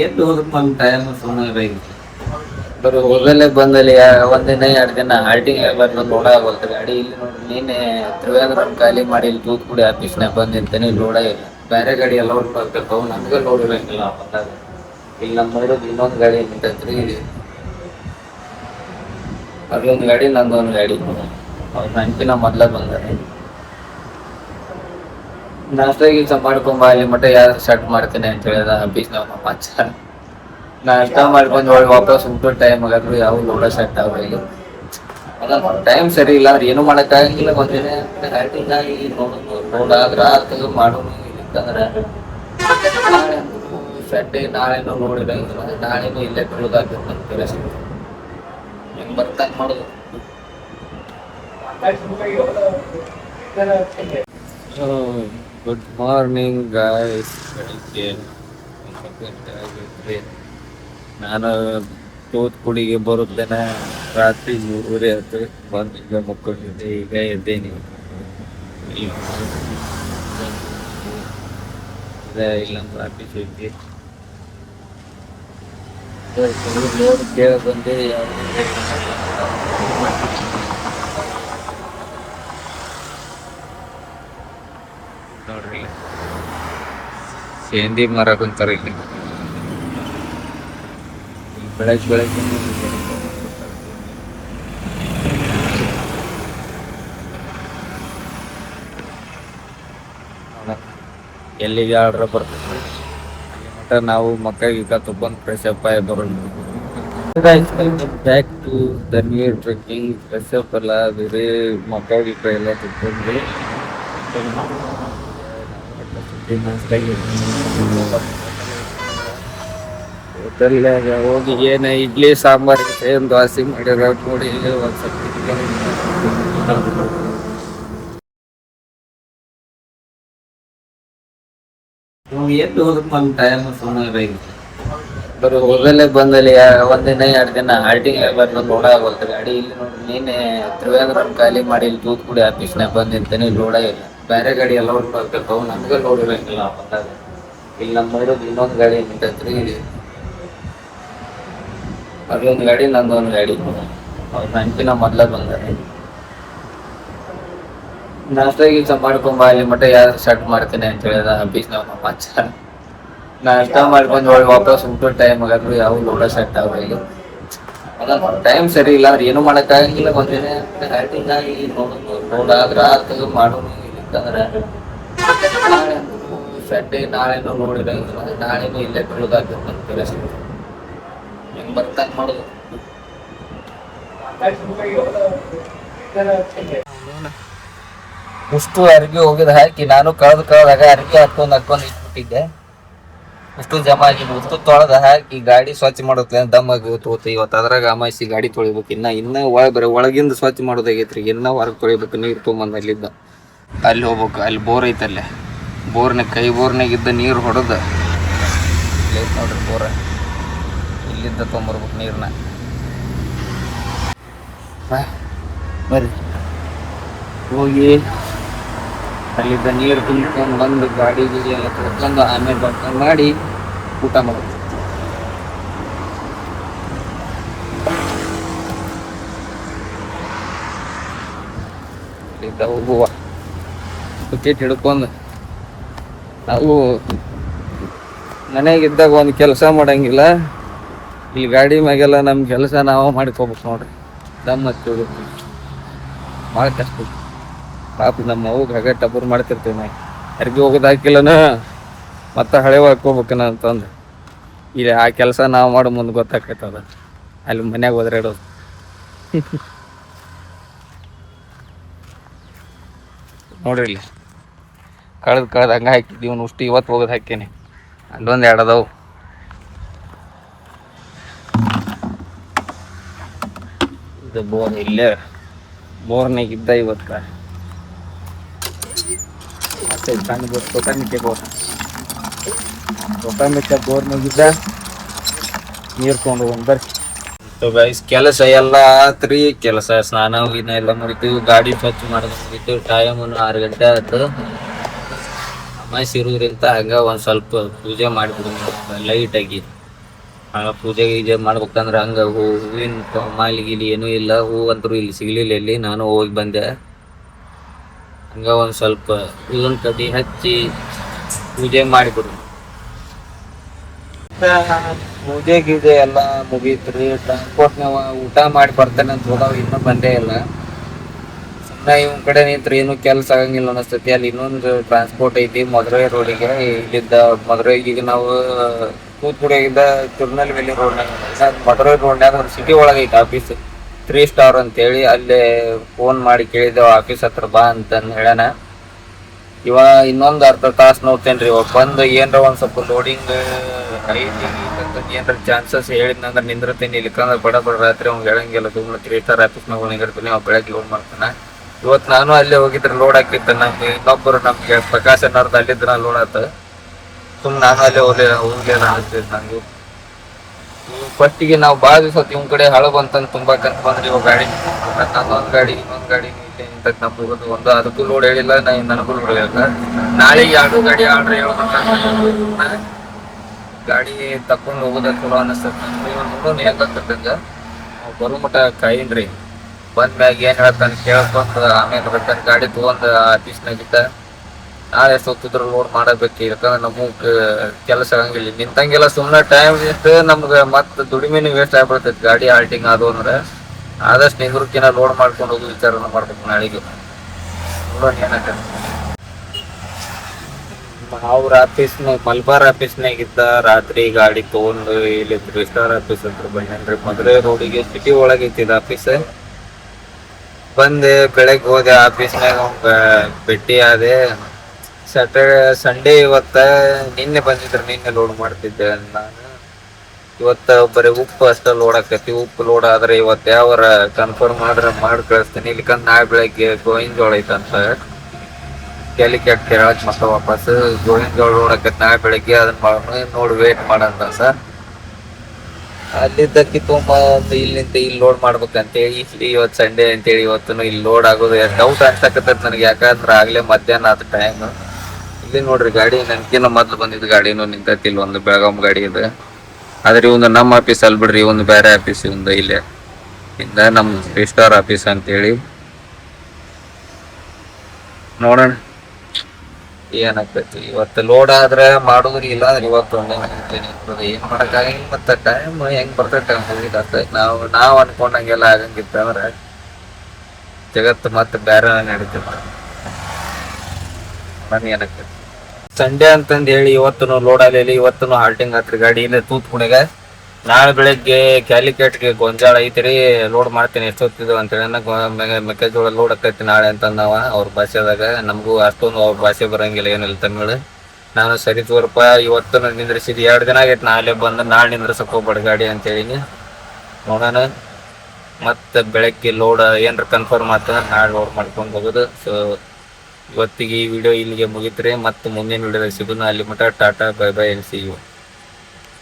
ಎದ್ದು ಹೋದಕ್ಕೆ ಒಂದು ಟೈಮ್ ಸುಮ್ಮನೆ ಬರೀ ಹೋಗಲ್ಲೇ ಬಂದಲ್ಲಿ ಒಂದಿನ 2 ದಿನ ಹಾಲ್ಟಿಂಗ್ ಬಂದು ನೋಡಾಗೋಲ್ತು ಗಾಡಿ. ಇಲ್ಲಿ ನೋಡಿ ನೀನೆ ತ್ರಿವೇಂದ್ರಂ ಖಾಲಿ ಮಾಡಿ ಇಲ್ಲಿ ತೂತ್ಕುಡಿ ಆಫೀಸ್ನಾಗ ಬಂದು ನಿಂತೇನೆ ಲೋಡ ಇಲ್ಲ. ಬೇರೆ ಗಾಡಿ ಎಲ್ಲ ಬರ್ತಿರ್ತಾವ, ನಮ್ಗೆ ಲೋಡ್ ಇರಂಗಿಲ್ಲ ಬಂದಾಗ. ಇಲ್ಲಿ ನಮ್ಮ ಇರೋದು ಇನ್ನೊಂದು ಗಾಡಿ ನಿಂತೈತ್ರಿ, ಅದೊಂದು ಗಾಡಿ ನಂದೊಂದು ಗಾಡಿ. ಅವ್ರ ನೆನಪಿನ ಮೊದ್ಲ ಬಂದಾರೆ. ನಾಷ್ಟ ಗೀಷ್ಟ ಮಾಡ್ಕೊಂಬ, ಅಲ್ಲಿ ಮಟ್ಟ ಯಾರು ಸ್ಟಾರ್ಟ್ ಮಾಡ್ತೇನೆ ಅಂತ ಹೇಳಿದ ಆಫೀಸ್ನಾಗ ನಮ್ಮ ಅಚ್ಚ. ನಾಷ್ಟ ಮಾಡ್ಕೊಂಡು ಒಳ್ಳೆ ವಾಪಸ್ ಊಟ ಟೈಮ್ ಆಗಾದ್ರು ಯಾವ ಲೋಡ ಸೆಟ್ ಆಗಲಿ. ಟೈಮ್ ಸರಿ ಇಲ್ಲ ಅಂದ್ರೆ ಏನು ಮಾಡೋಕ್ಕಾಗಂಗಿಲ್ಲ. ಒಂದಿನ ನೋಡಾದ್ರ ಆತ ಮಾಡೋನು ಇಲ್ಲಂದ್ರೆ ಸೆಟ್ಟೆ ನಾಳೆನೂ ನೋಡಿದಂಗಿಲ್ಲ, ನಾಳೆನೂ ಇಲ್ಲೇ ಬೀಳೋದಾಗ್ತದೆ. ಹೆಂಗ್ ಬರ್ತಾಗ ಮಾಡೋದು. Good morning guys. ಬೆಳಿಗ್ಗೆ ನಾನು ತೂತ್ಕುಡಿಗೆ ಬರುತ್ತೇನೆ. ರಾತ್ರಿ 3:30 ಆಯ್ತು. ಬಂದು ಈಗ ಮಕ್ಕೊಂಡಿದ್ದೆ, ಈಗ ಎದ್ದೇನೆ. ಇಲ್ಲಂದ್ರೆ ಆಫೀಸ್ ಐತಿ ಕೇಳ ಬಂದೆ. ನೋಡ್ರಿ ಸೇಂದಿ ಮರ ಕುಂತಾರ ಇಲ್ಲಿ ಬೆಳಗ್ಗೆ ಎಲ್ಲಿಗೆ ಆರ್ಡ್ರ ಬರ್ತದೆ ಮಟ ನಾವು ಮಕ್ಕಳಿಗೆ ತಗೊಂಡು ಫ್ರೆಶ್ ಅಪ್ ಆಗಿ ಬರೋದು. Back to the new trekking. Fresh up ಎಲ್ಲ ಬೇರೆ ಮಕ್ಕಳಿಗೆ ಎಲ್ಲ ತಗೊಂಡು ಹೋಟೆಲ್ನಾಗ ಹೋಗಿ ಏನ ಇಡ್ಲಿ ಸಾಂಬಾರ್ ಏನು ದೋಸೆ ಮಾಡಿರ ನೋಡಿ ಒಂದ್ಸತಿ ಎದ್ದು ಹೋದಕ್ಕೆ ಒಂದು ಟೈಮ್ ಸುಮ್ಮನೆ ಬರೀ ಹೋಗಲ್ಲೇ ಬಂದಲ್ಲಿ ಒಂದಿನ 2 ದಿನ ಹಾಲ್ಟಿಂಗ್ ಬಂದು ನೋಡಾಗೋಲ್ತು ಗಾಡಿ. ಇಲ್ಲಿ ನೋಡಿ ನೀನೆ ತ್ರಿವೇಂದ್ರಂ ಖಾಲಿ ಮಾಡಿ ಇಲ್ಲಿ ತೂತ್ಕುಡಿ ಆಫೀಸ್ನಾಗ ಬಂದು ನಿಂತೇನೆ ಲೋಡ ಇಲ್ಲ. ಬೇರೆ ಗಾಡಿ ಎಲ್ಲ ಬರ್ತಿರ್ತಾವ, ನಮ್ಗೆ ಲೋಡ್ ಇರಂಗಿಲ್ಲ ಬಂದಾಗ. ಇಲ್ಲಿ ನಮ್ಮ ಇರೋದು ಇನ್ನೊಂದು ಗಾಡಿ ನಿಂತೈತ್ರಿ, ಅದೊಂದು ಗಾಡಿ ನಂದೊಂದು ಗಾಡಿ. ಅವ್ರ ನೆನಪಿನ ಮೊದ್ಲ ಬಂದಾರೆ. ನಾಷ್ಟ ಗೀಷ್ಟ ಮಾಡ್ಕೊಂಬ, ಅಲ್ಲಿ ಮಟ್ಟ ಯಾರು ಸ್ಟಾರ್ಟ್ ಮಾಡ್ತೇನೆ ಅಂತ ಹೇಳಿದ ಆಫೀಸ್ನಾಗ ನಮ್ಮ ಅಚ್ಚ. ನಾಷ್ಟ ಮಾಡ್ಕೊಂಡು ಒಳ್ಳೆ ವಾಪಸ್ ಊಟ ಟೈಮ್ ಆಗಾದ್ರು ಯಾವ ಲೋಡ ಸೆಟ್ ಆಗಲಿ. ಟೈಮ್ ಸರಿ ಇಲ್ಲ ಅಂದ್ರೆ ಏನು ಮಾಡೋಕ್ಕಾಗಂಗಿಲ್ಲ. ಒಂದಿನ ನೋಡಾದ್ರ ಆತ ಮಾಡೋನು ಇಲ್ಲಂದ್ರೆ ಸೆಟ್ಟೆ ನಾಳೆನೂ ನೋಡಿದಂಗಿಲ್ಲ, ನಾಳೆನೂ ಇಲ್ಲೇ ಬೀಳೋದಾಗ್ತದೆ. ಹೆಂಗ್ ಬರ್ತಾಗ ಮಾಡೋದು. ಅಷ್ಟು ಅರ್ಬಿ ಹೋಗಿದ್ ಹಾಕಿ ನಾನು ಕಳ್ದಾಗ ಅರ್ಬಿ ಹಾಕೊಂಡ್ ಇಟ್ಬಿಟ್ಟಿದ್ದೆ. ಅಷ್ಟು ಜಮಾ ಆಗಿ ಅಷ್ಟು ತೊಳೆದ ಹಾಕಿ ಗಾಡಿ ಸ್ವಚ್ಛ ಮಾಡೋದ್ಲೆ ದಮ್ಮಾಗಿ ತೋತ. ಇವತ್ತು ಅದ್ರಾಗ ಅಮಾಸಿ ಗಾಡಿ ತೊಳಿಬೇಕು. ಇನ್ನ ಒಳಗಿಂದ ಸ್ವಚ್ಛ ಮಾಡೋದಾಗೈತ್ರಿ. ಇನ್ನ ಹೊರಗೆ ತೊಳಿಬೇಕು. ನೀರು ತೊಗೊಂಬಂದು ಅಲ್ಲಿದ್ದ ಅಲ್ಲಿ ಹೋಗ್ಬೇಕು. ಅಲ್ಲಿ ಬೋರ್ ಐತಲ್ಲೇ, ಬೋರ್ನಾಗ ಇದ್ದ ನೀರು ಹೊಡೆದ ನೋಡ್ರಿ ಬೋರ ಇಲ್ಲಿದ್ದ ತೊಗೊಂಬರ್ಬೇಕು ನೀರನ್ನ. ಬರ್ರಿ ಹೋಗಿ ಅಲ್ಲಿದ್ದ ನೀರು ತುಂಬ್ಕೊಂಡು ಬಂದು ಗಾಡಿ ಎಲ್ಲ ತೊಳ್ಕೊಂಡು ಆಮೇಲೆ ಬರ್ಕೊಂಡು ಮಾಡಿ ಊಟ ಮಾಡೋದು. ಇಲ್ಲಿದ್ದ ಹೋಗುವ ಬಕೆಟ್ ಹಿಡ್ಕೊಂಡು. ನಾವು ಮನೆಗಿದ್ದಾಗ ಒಂದು ಕೆಲಸ ಮಾಡಂಗಿಲ್ಲ, ಇಲ್ಲಿ ಗಾಡಿ ಮ್ಯಾಗೆಲ್ಲ ನಮ್ಮ ಕೆಲಸ ನಾವು ಮಾಡ್ಕೋಬೇಕು ನೋಡ್ರಿ. ದಮ್ ಹಚ್ಚೋದು ಭಾಳ ಕಷ್ಟ. ಪಾಪ ನಮ್ಮ ಅವ್ಗೆ ಹಾಗೆ ಟಬ್ಬರ್ ಮಾಡ್ತಿರ್ತೀವಿ. ನಾ ಅರ್ಬಿ ಹೋಗೋದು ಹಾಕಿಲ್ಲನ ಮತ್ತೆ ಹಳೆ ಹಾಕೋಬೇಕನ ಅಂತಂದು ಇಲ್ಲಿ ಆ ಕೆಲಸ ನಾವು ಮಾಡೋ ಮುಂದೆ ಗೊತ್ತಾಕೈತದ. ಅಲ್ಲಿ ಮನ್ಯಾಗ ಹೋದ್ರೆ ಇಡೋದು. ನೋಡ್ರಿ ಇಲ್ಲಿ ಕಳೆದ ಹಂಗೆ ಹಾಕಿದ್ದೀವಿ. ಉಷ್ಟು ಇವತ್ತು ಹೋಗೋದು ಹಾಕೇನಿ. ಅಲ್ಲೊಂದು 2 ಅದಾವು. ಇದು ಬೋರ್ ಇಲ್ಲೇ ಬೋರ್ನಾಗಿದ್ದ ಇವತ್ತು. ಬೋರ್ನಾಗಿದ್ದ ನೀರು ತೊಗೊಂಡು ಬರ್ರಿ. ಕೆಲಸ ಎಲ್ಲ ಆತ್ರಿ. ಕೆಲಸ ಸ್ನಾನ ಗೀನ ಎಲ್ಲ ಮುಗಿತು, ಗಾಡಿ ಸ್ವಚ್ಛ ಮಾಡೋದು ಮುಗಿತು. ಟೈಮ್ 6 ಗಂಟೆ ಆಯ್ತು. ಅಮಾವಾಸ್ಯೆ ಇರೋದ್ರಿಂದ ಹಂಗ ಒಂದ್ ಸ್ವಲ್ಪ ಪೂಜೆ ಮಾಡಿಬಿಡು ಲೈಟ್ ಆಗಿ. ಪೂಜೆ ಗೀಜೆ ಮಾಡ್ಬೇಕಂದ್ರ ಹಂಗ ಹೂವಿನ ಮಾಲಿ ಗೀಲಿ ಏನೂ ಇಲ್ಲ, ಹೂ ಅಂತೂ ಇಲ್ಲಿ ಸಿಗ್ಲಿಲ್ಲ. ಇಲ್ಲಿ ನಾನು ಹೋಗಿ ಬಂದೆ. ಹಂಗ ಒಂದ್ ಸ್ವಲ್ಪ ಹೂವಿನ ಕಡ್ಡಿ ಹಚ್ಚಿ ಪೂಜೆ ಮಾಡಿಬಿಡು. ಪೂಜೆ ಗೀಜೆ ಎಲ್ಲ ಮುಗೀತ್ರಿ. ಟ್ರಾನ್ಸ್ಪೋರ್ಟ್ನವ ಊಟ ಮಾಡಿ ಬರ್ತಾನೆ ಅಂತ ಹೋದವ, ಇನ್ನೂ ಬಂದೇ ಇಲ್ಲ. ಸುಮ್ಮನೆ ಇವನ್ ಕಡೆ ನಿಂತ್ರಿ ಏನು ಕೆಲ್ಸ ಆಗಂಗಿಲ್ಲ ಅನಸ್ತೈತಿ. ಅಲ್ಲಿ ಇನ್ನೊಂದು ಟ್ರಾನ್ಸ್ಪೋರ್ಟ್ ಐತಿ ಮಧುರೈ ರೋಡಿಗೆ. ಇಲ್ಲಿದ್ದ ಮಧುರೈಗೆ ನಾವು ತೂತ್ಕುಡಿಯಾಗಿದ್ದ ತಿರುನಲ್ವೇಲಿ ರೋಡ್ನಾಗ, ಮಧುರೈ ರೋಡ್ನಾಗ ಒಂದು ಸಿಟಿ ಒಳಗೆ ಐತಿ ಆಫೀಸ್ 3 ಸ್ಟಾರ್ ಅಂತೇಳಿ. ಅಲ್ಲೇ ಫೋನ್ ಮಾಡಿ ಕೇಳಿದೆವು, ಆಫೀಸ್ ಹತ್ರ ಬಾ ಅಂತಂದು ಹೇಳ್ಯಾನ. ಇವ ಇನ್ನೊಂದು ಅರ್ಧ ತಾಸು ನೋಡ್ತೇನ್ರಿ. ಇವಾಗ ಬಂದು ಏನ್ರ ಒಂದ್ ಸ್ವಲ್ಪ ಲೋಡಿಂಗ್ ಐತಿ ಏನ್ರ ಚಾನ್ಸಸ್ ಹೇಳಿದ್ನಂದ್ರೆ ನಿಂದಿರ್ತೀನಿ. ಇಲ್ಲಿಕಂದ್ರೆ ಬಡ ರಾತ್ರಿ ಅವ್ನು ಹೇಳಂಗಿಲ್ಲ. ಸುಮ್ಮನೆ 3 ಸ್ಟಾರ್ ಆಫೀಸ್ನಾಗ ನಿಂದಿರ್ತೀನಿ. ಅವ್ ಬೆಳಗ್ಗೆ ಲೋಡ್ ಮಾಡ್ತಾನ. ಇವತ್ತು ನಾನು ಅಲ್ಲೇ ಹೋಗಿದ್ರೆ ಲೋಡ್ ಹಾಕಿತ್ತು. ನಮ್ಗೆ ಇನ್ನೊಬ್ಬರು ನಮ್ಗೆ ಪ್ರಕಾಶ್ ಅನ್ನೋರ್ದು ಅಲ್ಲಿದ್ರ ಲೋಡ್ ಆತ. ಸುಮ್ಮನೆ ನಾನು ಅಲ್ಲೇ ಹೋಗ್ಲಿಲ್ಲ ಅನಿಸ್ತೈತಿ ನಂಗೆ. ಫಸ್ಟಿಗೆ ನಾವು ಭಾಳ ದಿವಸ ಇವ್ ಕಡೆ ಹಳ ಬಂತಂದು ತುಂಬಾಕಂತ ಬಂದ್ರಿ. ಇವಾಗ ಗಾಡಿ ಇನ್ನೊಂದು ಗಾಡಿ ಇಲ್ಲೇ ನಿಂತಕ್ ನಮ್ಗೆ ಹೋಗೋದು ಒಂದು. ಅದಕ್ಕೂ ಲೋಡ್ ಹೇಳಿಲ್ಲ, ನನಗೂ ಲೋಡ್ ಹೇಳಿಲ್ಲ. ನಾಳೆಗೆ 2 ಗಾಡಿ ಆರ್ಡ್ರ್ ಹೇಳ್ಬೇಕಂತ ಗಾಡಿ ತಕೊಂಡು ಹೋಗೋದ ಚಲೋ ಅನಿಸ್ತದೆ. ನೋಡೋಣ ಹೆಂಗ ಬರೋ ಮಟ ಕಾಯಿನ್ರಿ. ಬಂದ ಮ್ಯಾಗ ಏನ್ ಹೇಳ್ತಾನೆ ಕೇಳ್ಕೊಂಡ್ ಆಮೇಲೆ ಬರ್ತಾನೆ. ಗಾಡಿ ತಗೊಂಡ್ ಆಫೀಸ್ನಾಗಿದ್ದ ನಾಳೆ ಎಷ್ಟೊತ್ತಿದ್ರು ಲೋಡ್ ಮಾಡಬೇಕು. ಯಾಕಂದ್ರೆ ನಮಗ್ ಕೆಲಸ ಆಗಂಗಿಲ್ಲ. ನಿಂತಂಗೆಲ್ಲ ಸುಮ್ಮನೆ ಟೈಮ್ ವೇಸ್ಟ್, ನಮ್ಗೆ ಮತ್ತೆ ದುಡಿಮೆನು ವೇಸ್ಟ್ ಆಗ್ಬಿಡ್ತೈತಿ. ಗಾಡಿ ಹಾಲ್ಟಿಂಗ್ ಅದು ಅಂದ್ರೆ ಆದಷ್ಟು ನಿಂದ್ರಕಿನ ಲೋಡ್ ಮಾಡ್ಕೊಂಡು ಹೋಗಿ ವಿಚಾರ ಮಾಡ್ಬೇಕು ನಾಳೆಗೆ. ನೋಡೋಣ ಏನಂತ. ಅವ್ರ ಮಲ್ಬಾರ್ ಆಫೀಸ್ನಾಗಿದ್ದ ರಾತ್ರಿ ಗಾಡಿ ತಗೊಂಡು ಇಲ್ಲಿ 3 ಸ್ಟಾರ್ ಆಫೀಸ್ ಹತ್ರ ಬಂದೇನ್ರಿ. ಮಧುರೈ ರೋಡಿಗೆ ಸಿಟಿ ಒಳಗೆ ಐತಿದ ಆಫೀಸ್. ಬಂದೆ ಬೆಳಗ್ಗೆ ಹೋದೆ ಆಫೀಸ್ನಾಗ ಭೇಟಿ ಆದೆ. ಸಂಡೇ ಇವತ್ತ ನಿನ್ನೆ ಬಂದಿದ್ರೆ ನಿನ್ನೆ ಲೋಡ್ ಮಾಡ್ತಿದ್ದೆ ನಾನು. ಇವತ್ತ ಬರೀ ಉಪ್ಪು ಅಷ್ಟ ಲೋಡ್ ಆಕೈತಿ. ಉಪ್ಪು ಲೋಡ್ ಆದ್ರೆ ಇವತ್ತು ಯಾವರ ಕನ್ಫರ್ಮ್ ಆದ್ರೆ ಮಾಡಿ ಕಳಿಸ್ತೀನಿ. ಇಲ್ಲಿಕಂದ್ರೆ ನಾಳೆ ಬೆಳಗ್ಗೆ ಗೋವಿನ ಜೋಳ ಐತಂತ ಕ್ಯಾಲಿಕ್ಯಾಟ್ ಕೇಳಕ್ ಮತ್ತೆ ವಾಪಸ್ ಗೋವಿನ ಜೋಳ ಲೋಡ್ ಆಕೈತಿ ನಾಳೆ ಬೆಳಗ್ಗೆ. ಅದನ್ನ ನೋಡಿ ವೇಟ್ ಮಾಡಂತ ಸರ್. ಅಲ್ಲಿದ್ದಕ್ಕಿ ತುಂಬಾ ಇಲ್ಲಿಂದ ಇಲ್ಲಿ ಲೋಡ್ ಮಾಡ್ಬೇಕಂತೇಳಿ ಇವತ್ತು ಸಂಡೇ ಅಂತೇಳಿ ಇವತ್ತು ಇಲ್ಲಿ ಲೋಡ್ ಆಗೋದು ಡೌಟ್ ಅನ್ಸಕತ್ತೈತಿ ನನಗೆ. ಯಾಕಂದ್ರೆ ಆಗ್ಲೇ ಮಧ್ಯಾಹ್ನ ಆದ ಟೈಮ್. ಇಲ್ಲಿ ನೋಡ್ರಿ ಗಾಡಿ ನನ್ಕಿನ್ನ ಮೊದ್ಲು ಬಂದಿದ್ದು ಗಾಡಿನೂ ನಿಂತೈತಿ. ಇಲ್ಲಿ ಒಂದು ಬೆಳಗಾಂ ಗಾಡಿ ಇದೆ. ಆದ್ರೆ ಇವಂದು ನಮ್ಮ ಆಫೀಸ್ ಅಲ್ಲಿ ಬಿಡ್ರಿ, ಒಂದು ಬೇರೆ ಆಫೀಸ್ ಇವಂದು. ಇಲ್ಲೇ ಇಂದ ನಮ್ 3 ಸ್ಟಾರ್ ಆಫೀಸ್ ಅಂತೇಳಿ. ನೋಡೋಣ ಏನಾಗ್ತೈತಿ. ಇವತ್ತು ಲೋಡ್ ಆದ್ರೆ ಮಾಡುದ್ರಿ, ಇಲ್ಲ ಅಂದ್ರೆ ಇವತ್ತು ಏನ್ ಮಾಡಕ್ಕಾಗಿಲ್ಲ. ಮತ್ತೆ ಟೈಮ್ ಹೆಂಗ್ ಬರ್ತೈತೆ ಹಂಗಾಗ್ತೈತಿ. ನಾವ್ ಅನ್ಕೊಂಡಂಗೆಲ್ಲ ಆಗಂಗಿತ್ತ ಅಂದ್ರೆ ಜಗತ್ತು ಮತ್ತೆ ಬೇರೆ ನಡೀತಿರ್ತ. ಏನಾಗ್ತೈತಿ ಸಂಡೇ ಅಂತಂದ್ ಹೇಳಿ ಇವತ್ತು ಲೋಡ್ ಆಗಲಿ. ಇವತ್ತು ಹಾಲ್ಟಿಂಗ್ ಆತ್ರಿ ಗಾಡಿ ಇಲ್ಲೇ ತೂತ್ಕುಡಿಗ. ನಾಳೆ ಬೆಳಗ್ಗೆ ಕ್ಯಾಲಿಕೇಟ್ಗೆ ಗೊಂಜಾಳ ಐತ್ರಿ, ಲೋಡ್ ಮಾಡ್ತೀನಿ ಎಷ್ಟೊತ್ತಿದ್ದು ಅಂತೇಳಿ. ಮೆಕ್ಕೆಜೋಳ ಲೋಡ್ ಆಕೈತಿ ನಾಳೆ ಅಂತ ಅವ್ರ ಭಾಷೆದಾಗ. ನಮಗೂ ಅಷ್ಟೊಂದು ಅವ್ರ ಭಾಷೆ ಬರಂಗಿಲ್ಲ, ಏನಿಲ್ಲ ತಮಿಳು. ನಾನು ಸರಿ ತೋರಪ್ಪ ಇವತ್ತು ನಿಂದ್ರಿಸಿದ್ 2 ದಿನ ಆಗೈತಿ. ನಾಳೆ ಬಂದು ನಾಳೆ ನಿಂದ್ರಸಕ್ ಹೋಗ್ಬೇಡ ಗಾಡಿ ಅಂತೇಳಿನಿ. ನೋಡೋಣ ಮತ್ತೆ ಬೆಳಗ್ಗೆ ಲೋಡ್ ಏನ್ರ ಕನ್ಫರ್ಮ್ ಆಗ್ತಂದ್ರೆ ನಾಳೆ ಲೋಡ್ ಮಾಡ್ಕೊಂಡು ಹೋಗೋದು. ಸೊ ಇವತ್ತಿಗೆ ಈ ವಿಡಿಯೋ ಇಲ್ಲಿಗೆ ಮುಗಿತ್ರಿ. ಮತ್ತೆ ಮುಂದಿನ ವಿಡಿಯೋದಾಗ ಸಿಗೋಣ. ಅಲ್ಲಿ ಮಟ್ಟ Tata, bye bye, and see you.